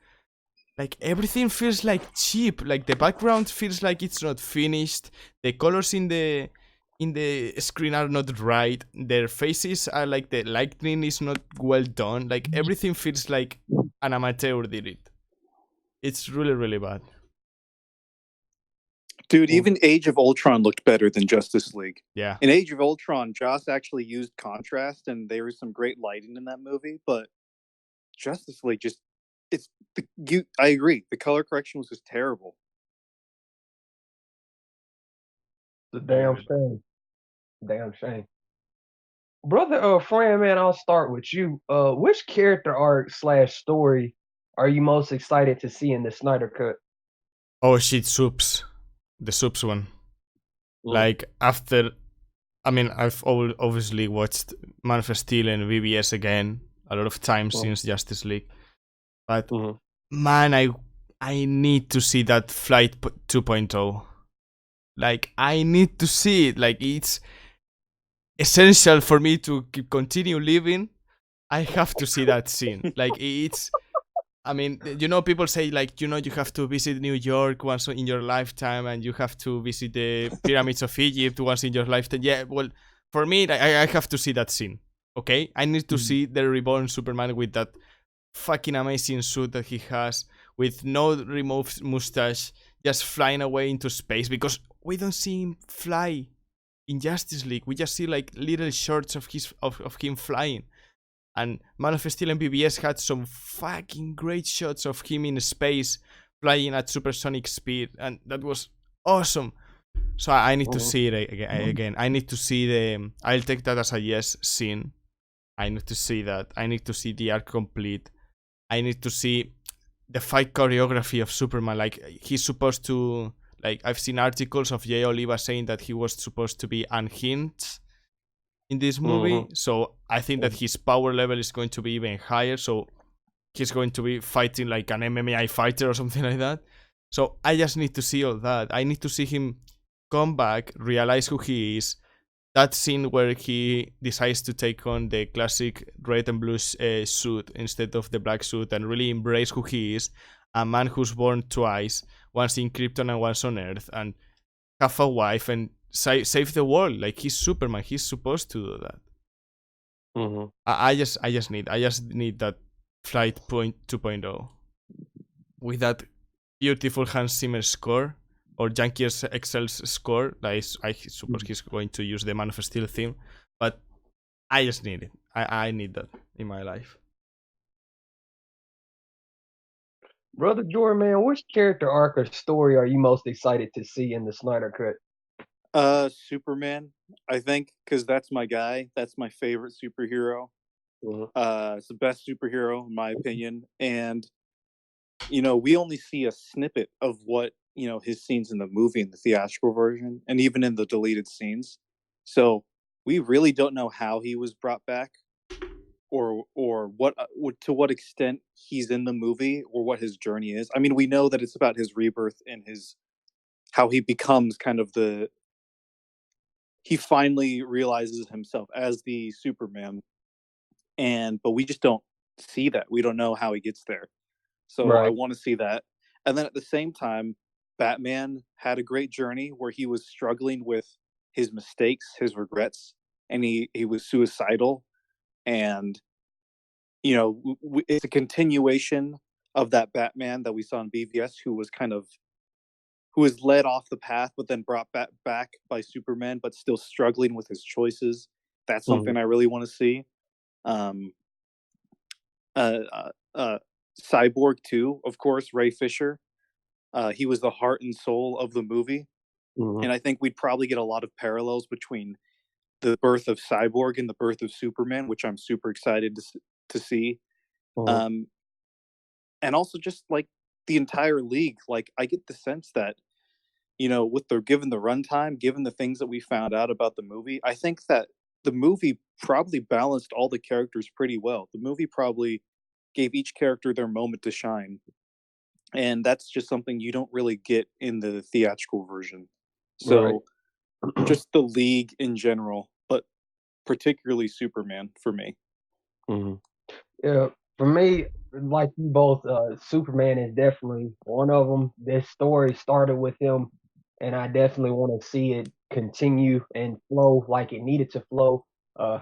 like, everything feels like cheap. Like, the background feels like it's not finished. The colors in the screen are not right. Their faces are like, the lighting is not well done. Like, everything feels like an amateur did it. It's really, really bad. Dude, even Age of Ultron looked better than Justice League. Yeah. In Age of Ultron, Joss actually used contrast, and there was some great lighting in that movie, but Justice League just, I agree. The color correction was just terrible. It's a I damn agree. shame. Damn shame. Brother Fran, man, I'll start with you. Which character arc slash story are you most excited to see in the Snyder Cut? Oh shit, Soups. The Soups one. Mm, Like after, I mean, I've obviously watched Man of Steel and VBS again a lot of times mm, since Justice League, but mm, man, I need to see that Flight 2.0. Like I need to see it. Like it's essential for me to continue living. I have to see that scene. Like it's. I mean, people say like, you have to visit New York once in your lifetime, and you have to visit the pyramids of Egypt once in your lifetime. Yeah, well, for me, I have to see that scene. Okay, I need to mm, see the reborn Superman with that fucking amazing suit that he has, with no removed mustache, just flying away into space. Because we don't see him fly in Justice League. We just see like little shots of him flying. And Man of Steel and BBS had some fucking great shots of him in space, flying at supersonic speed, and that was awesome. So I need to mm, see it again. I need to see the. I'll take that as a yes scene. I need to see that. I need to see the arc complete. I need to see the fight choreography of Superman. Like he's supposed to. Like I've seen articles of Jay Oliva saying that he was supposed to be unhinged in this movie. mm, So I think that mm, his power level is going to be even higher. So he's going to be fighting like an MMA fighter or something like that. So I just need to see all that. I need to see him come back, realize who he is. That scene where he decides to take on the classic red and blue suit instead of the black suit and really embrace who he is. A man who's born twice, once in Krypton and once on Earth, and have a wife and save the world. Like he's Superman. He's supposed to do that. mm. I just need that Flight Point 2.0 with that beautiful Hans Zimmer score or Yankee Excel's score. I suppose he's going to use the Man of Steel theme, but I just need it. I need that in my life. Brother Jordan, man, which character arc or story are you most excited to see in the Snyder Cut? Superman, I think, because that's my guy. That's my favorite superhero. Mhm, It's the best superhero in my opinion, and we only see a snippet of what his scenes in the movie in the theatrical version, and even in the deleted scenes. So we really don't know how he was brought back, or to what extent he's in the movie, or what his journey is. I mean, we know that it's about his rebirth and his how he becomes kind of the he finally realizes himself as the Superman, and but we just don't see that. We don't know how he gets there. So I right. want to see that. And then at the same time, Batman had a great journey where he was struggling with his mistakes, his regrets, and he was suicidal. And it's a continuation of that Batman that we saw in BVS, who was led off the path, but then brought back by Superman, but still struggling with his choices. That's Mhm, something I really want to see. Um, uh, uh, uh, Cyborg too, of course, Ray Fisher. He was the heart and soul of the movie, mhm, and I think we'd probably get a lot of parallels between the birth of Cyborg and the birth of Superman, which I'm super excited to see. mhm, Um, and also just like the entire league, like I get the sense that with the given the runtime, given the things that we found out about the movie, I think that the movie probably balanced all the characters pretty well. The movie probably gave each character their moment to shine, and that's just something you don't really get in the theatrical version. right. So just the league in general, but particularly Superman for me. Mhm. Yeah, for me, like you both, Superman is definitely one of them. This story started with him, and I definitely want to see it continue and flow like it needed to flow. Uh,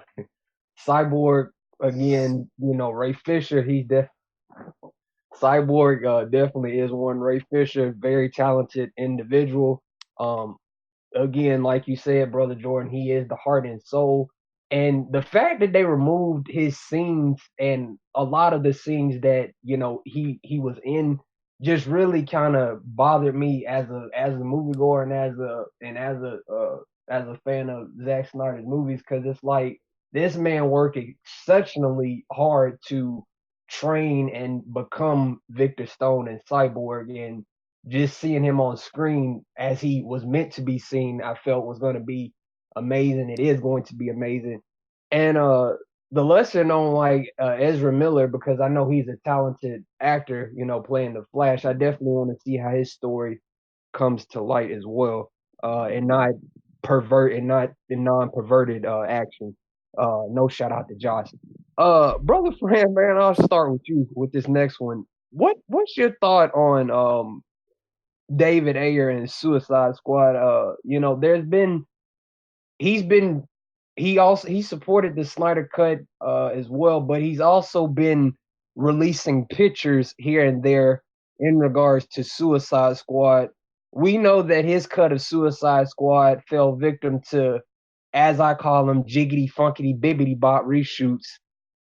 Cyborg again, Ray Fisher. Cyborg definitely is one. Ray Fisher, very talented individual. Um, Again, like you said, brother Jordan, he is the heart and soul. And the fact that they removed his scenes and a lot of the scenes that he was in just really kind of bothered me as a moviegoer and as a fan of Zack Snyder's movies, because it's like this man worked exceptionally hard to train and become Victor Stone and Cyborg, and just seeing him on screen as he was meant to be seen, I felt was going to be amazing. It is going to be amazing, and the lesser known, like Ezra Miller, because I know he's a talented actor, playing the Flash. I definitely want to see how his story comes to light as well, and not pervert and not the non-perverted action. No shout out to Josh. Brother Fran, man, I'll start with you with this next one. What's your thought on David Ayer and Suicide Squad? There's been he's been he supported the Snyder cut as well, but he's also been releasing pictures here and there in regards to Suicide Squad. We know that his cut of Suicide Squad fell victim to, as I call them, jiggity funkity bibbity bot reshoots.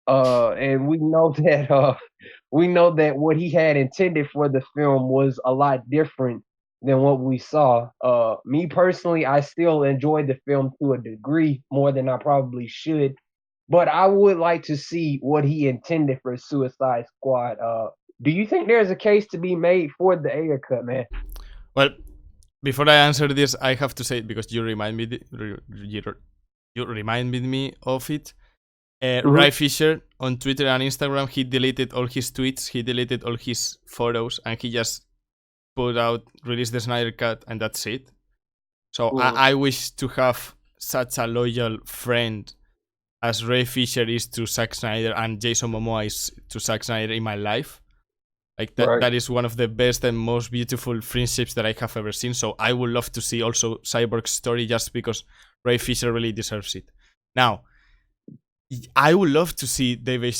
And we know that what he had intended for the film was a lot different than what we saw. Me personally, I still enjoyed the film to a degree more than I probably should, but I would like to see what he intended for Suicide Squad. Do you think there's a case to be made for the Ayer cut, man? Well, before I answer this, I have to say, because you reminded me of it. Ray Fisher on Twitter and Instagram, he deleted all his tweets, he deleted all his photos, and he just released the Snyder Cut, and that's it. So I wish to have such a loyal friend as Ray Fisher is to Zack Snyder and Jason Momoa is to Zack Snyder in my life. Like that is one of the best and most beautiful friendships that I have ever seen. So I would love to see also Cyborg's story, just because Ray Fisher really deserves it. Now, I would love to see David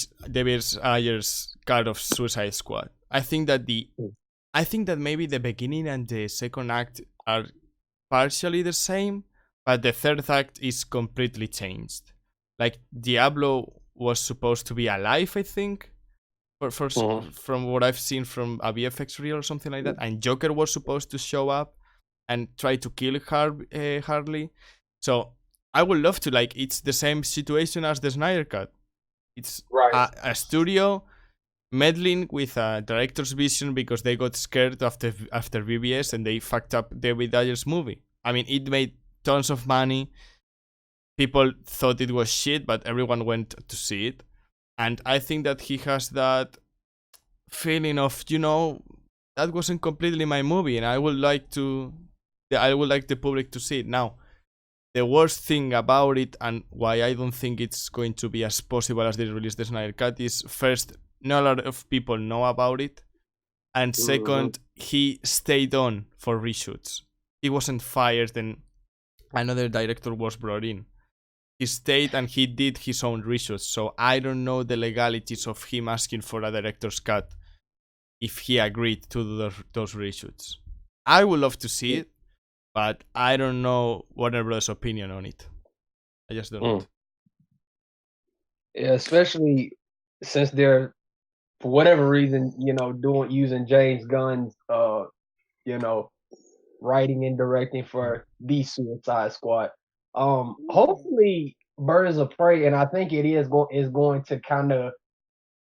Ayer's cut of Suicide Squad. I think that maybe the beginning and the second act are partially the same, but the third act is completely changed. Like Diablo was supposed to be alive, I think, from what I've seen from a VFX reel or something like that, and Joker was supposed to show up and try to kill Harley. So I would love to, like, it's the same situation as the Snyder Cut. It's a studio meddling with a director's vision because they got scared after BBS and they fucked up David Ayer's movie. I mean, it made tons of money. People thought it was shit, but everyone went to see it. And I think that he has that feeling of, that wasn't completely my movie, and I would like the public to see it. Now, the worst thing about it, and why I don't think it's going to be as possible as they release the Snyder Cut, is first, not a lot of people know about it, and second, he stayed on for reshoots. He wasn't fired and another director was brought in. He stayed and he did his own reshoots, so I don't know the legalities of him asking for a director's cut if he agreed to do those reshoots. I would love to see it, but I don't know Warner Bros. Opinion on it. I just don't. Yeah, especially since they're, for whatever reason, using James Gunn's, writing and directing for the Suicide Squad. Hopefully, Birds of Prey, and I think it is going to kind of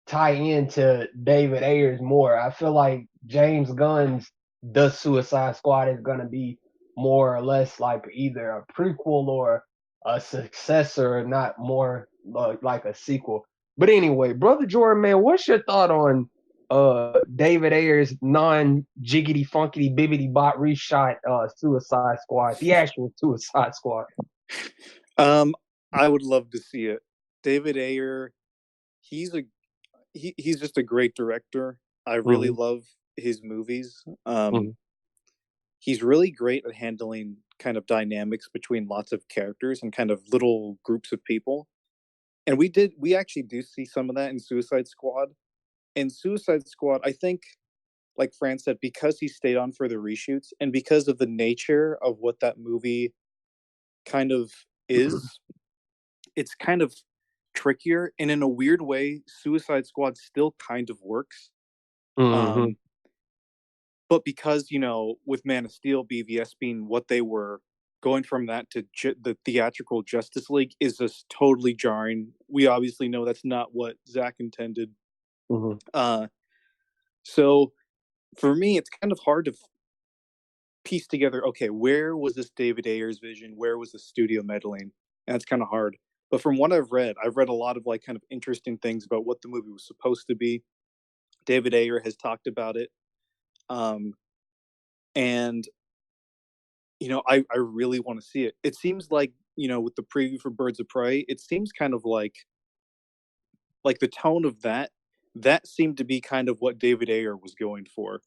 tie into David Ayers more. I feel like James Gunn's The Suicide Squad is going to be more or less like either a prequel or a successor, not more like a sequel. But anyway, Brother Jordan, man, what's your thought on David Ayers non-jiggity funkity bibbity bot reshot Suicide Squad, the actual Suicide Squad? I would love to see it. David Ayer, he's just a great director. I really love his movies. He's really great at handling kind of dynamics between lots of characters and kind of little groups of people. And we actually do see some of that in Suicide Squad. In Suicide Squad, I think, like Fran said, because he stayed on for the reshoots and because of the nature of what that movie kind of is, it's kind of trickier. And in a weird way, Suicide Squad still kind of works. but because, with Man of Steel, BVS being what they were, going from that to the theatrical Justice League is just totally jarring. We obviously know that's not what Zack intended. Mhm. So for me, it's kind of hard to piece together, okay, where was this David Ayer's vision? Where was the studio meddling? And it's kind of hard. But from what I've read a lot of like kind of interesting things about what the movie was supposed to be. David Ayer has talked about it. And I really want to see it. It seems like, with the preview for Birds of Prey, it seems kind of like the tone of that seemed to be kind of what David Ayer was going for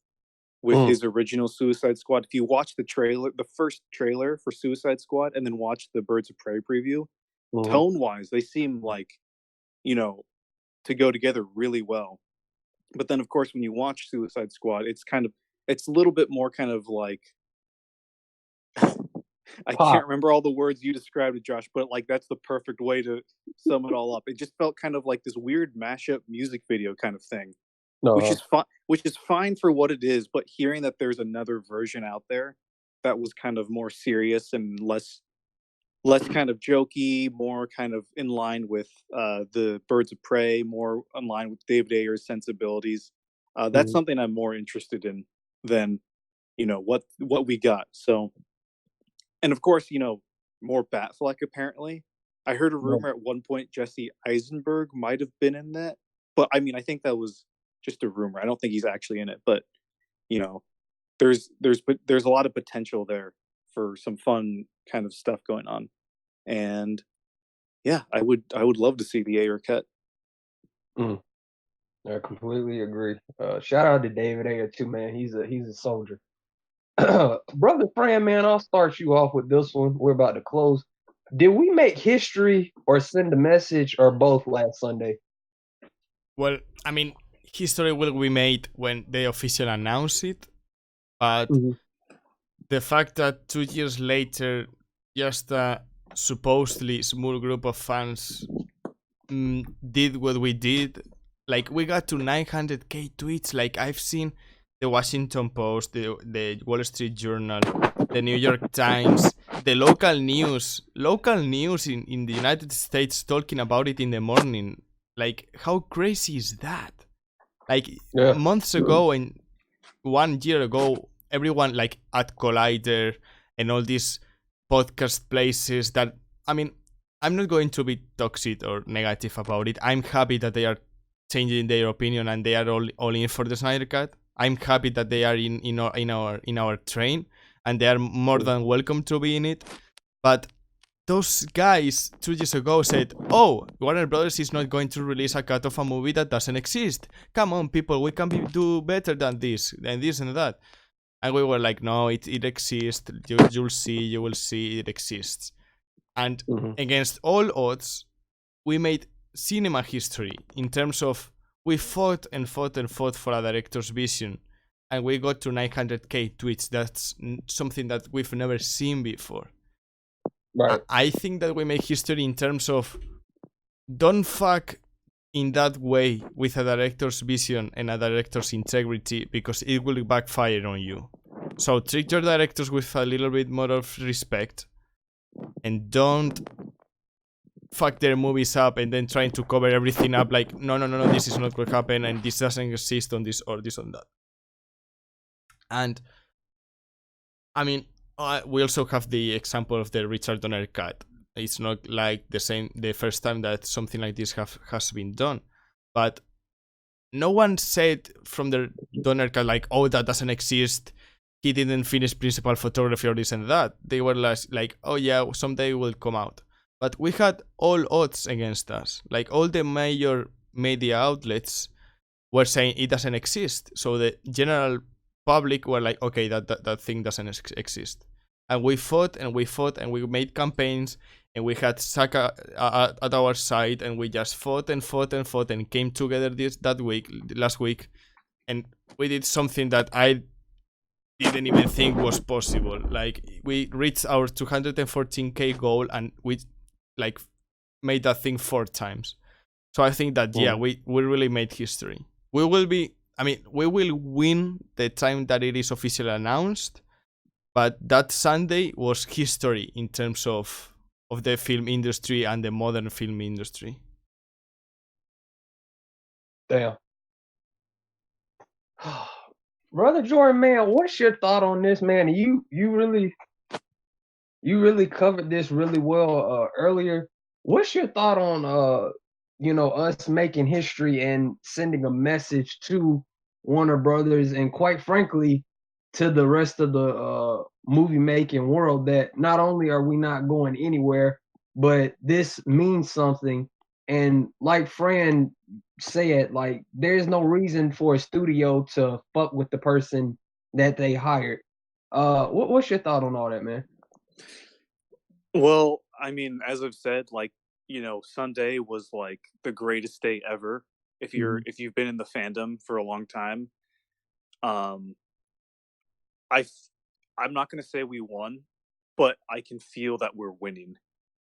with his original Suicide Squad. If you watch the first trailer for Suicide Squad, and then watch the Birds of Prey preview, tone-wise, they seem like, to go together really well. But then, of course, when you watch Suicide Squad, it's a little bit more kind of like, I can't remember all the words you described it, Josh, but like that's the perfect way to sum it all up. It just felt kind of like this weird mashup music video kind of thing. Which is fine for what it is, but hearing that there's another version out there that was kind of more serious and less kind of jokey, more kind of in line with the Birds of Prey, more in line with David Ayer's sensibilities. That's something I'm more interested in than what we got. So, and of course, more Batfleck apparently. I heard a rumor at one point Jesse Eisenberg might have been in that, but I mean, I think that was just a rumor. I don't think he's actually in it, but there's a lot of potential there for some fun kind of stuff going on. And yeah, I would love to see the Ayer cut. I completely agree. Shout out to David Ayer too, man. He's a soldier. Brother Fran, man, I'll start you off with this one. We're about to close. Did we make history or send a message or both last Sunday? Well, I mean, history will be made when they officially announce it, but the fact that 2 years later, just a supposedly small group of fans did what we did, like we got to 900k tweets. Like I've seen the Washington Post, the Wall Street Journal, the New York Times, the local news in the United States talking about it in the morning. Like, how crazy is that? Like, months ago and 1 year ago, everyone like at Collider and all these podcast places that, I mean, I'm not going to be toxic or negative about it. I'm happy that they are changing their opinion and they are all in for the Snyder Cut. I'm happy that they are in our train, and they are more than welcome to be in it. But those guys 2 years ago said, "Oh, Warner Brothers is not going to release a cut of a movie that doesn't exist. Come on, people, we can do better than this and that." And we were like, "No, it exists. You will see, it exists." And against all odds, we made cinema history in terms of we fought for a director's vision, and we got to 900k tweets. That's something that we've never seen before. Right. I think that we make history in terms of don't fuck in that way with a director's vision and a director's integrity, because it will backfire on you. So treat your directors with a little bit more of respect, and don't fuck their movies up and then trying to cover everything up like no, this is not what happened and this doesn't exist on this or this on that. And I mean, we also have the example of the Richard Donner cut. It's not like the first time that something like this has been done, but no one said from the Donner cut like, oh, that doesn't exist, he didn't finish principal photography or this and that. They were like, oh yeah, someday it will come out. But we had all odds against us. Like all the major media outlets were saying it doesn't exist. So the general public were like, okay, that thing doesn't exist. And we fought and we made campaigns and we had Saka at our side, and we just fought and came together last week, and we did something that I didn't even think was possible. Like we reached our 214k goal and we like made that thing 4 times. So I think that we really made history. We will be I mean, we will win the time that it is officially announced, but that Sunday was history in terms of the film industry and the modern film industry. Damn. Brother Jordan, man, what's your thought on this, man? You really covered this really well earlier. What's your thought on us making history and sending a message to Warner Brothers and quite frankly to the rest of the movie making world that not only are we not going anywhere, but this means something. And like Fran said, like there's no reason for a studio to fuck with the person that they hired. What's your thought on all that, man? Well, I mean, as I've said, like, Sunday was like the greatest day ever. If you've been in the fandom for a long time, um, I'm not going to say we won, but I can feel that we're winning,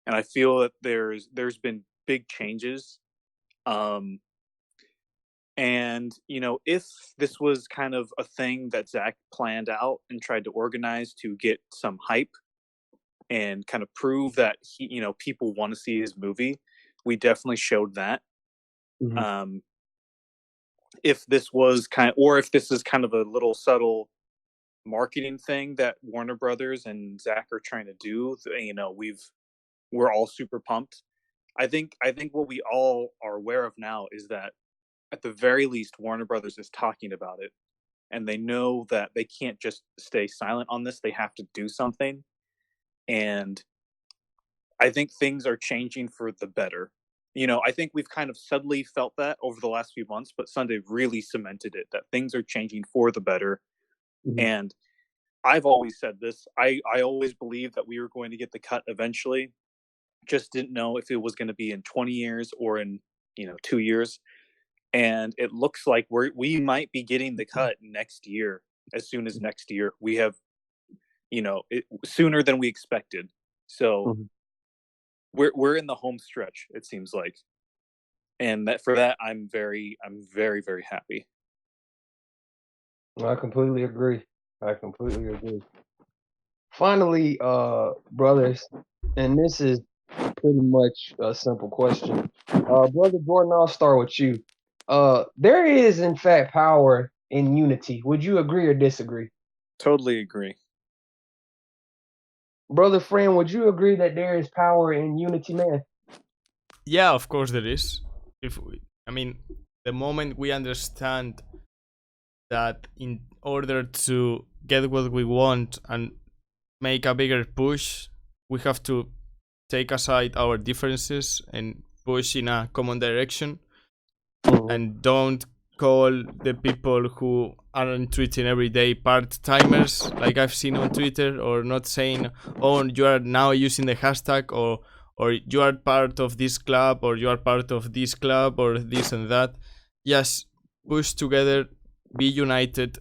and I feel that there's been big changes. And if this was kind of a thing that Zach planned out and tried to organize to get some hype and kind of prove that people want to see his movie, we definitely showed that. Mm-hmm. If this was if this is kind of a little subtle marketing thing that Warner Brothers and Zach are trying to do, we're all super pumped. I think what we all are aware of now is that at the very least Warner Brothers is talking about it, and they know that they can't just stay silent on this. They have to do something. And I think things are changing for the better. I think we've kind of subtly felt that over the last few months, but Sunday really cemented it, that things are changing for the better. Mm-hmm. And I've always said this. I always believed that we were going to get the cut eventually. Just didn't know if it was going to be in 20 years or in 2 years. And it looks like we might be getting the cut next year. As soon as next year, we have sooner than we expected. So we're in the home stretch, it seems like, and for that I'm very very happy. I completely agree. Finally, brothers, and this is pretty much a simple question. Brother Jordan, I'll start with you. There is in fact power in unity. Would you agree or disagree? Totally agree. Brother Friend, would you agree that there is power in unity, man? Yeah, of course there is. The moment we understand that in order to get what we want and make a bigger push, we have to take aside our differences and push in a common direction, and don't call the people who aren't tweeting every day part-timers like I've seen on Twitter, or not saying, oh, you are now using the hashtag, or you are part of this club, or you are part of this club, or this and that. Just push together, be united,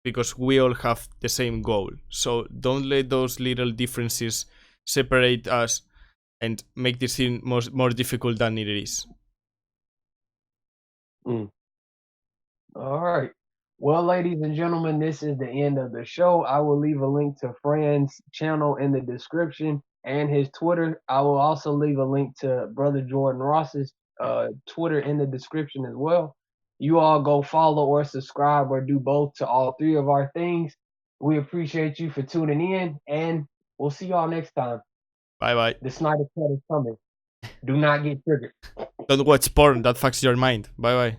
because we all have the same goal. So don't let those little differences separate us and make this thing more difficult than it is. All right. Well, ladies and gentlemen, this is the end of the show. I will leave a link to Fran's channel in the description and his Twitter. I will also leave a link to Brother Jordan Ross's Twitter in the description as well. You all go follow or subscribe or do both to all three of our things. We appreciate you for tuning in, and we'll see y'all next time. Bye-bye. The Snyder Cut is coming. Do not get triggered. Don't watch porn, that fucks your mind. Bye-bye.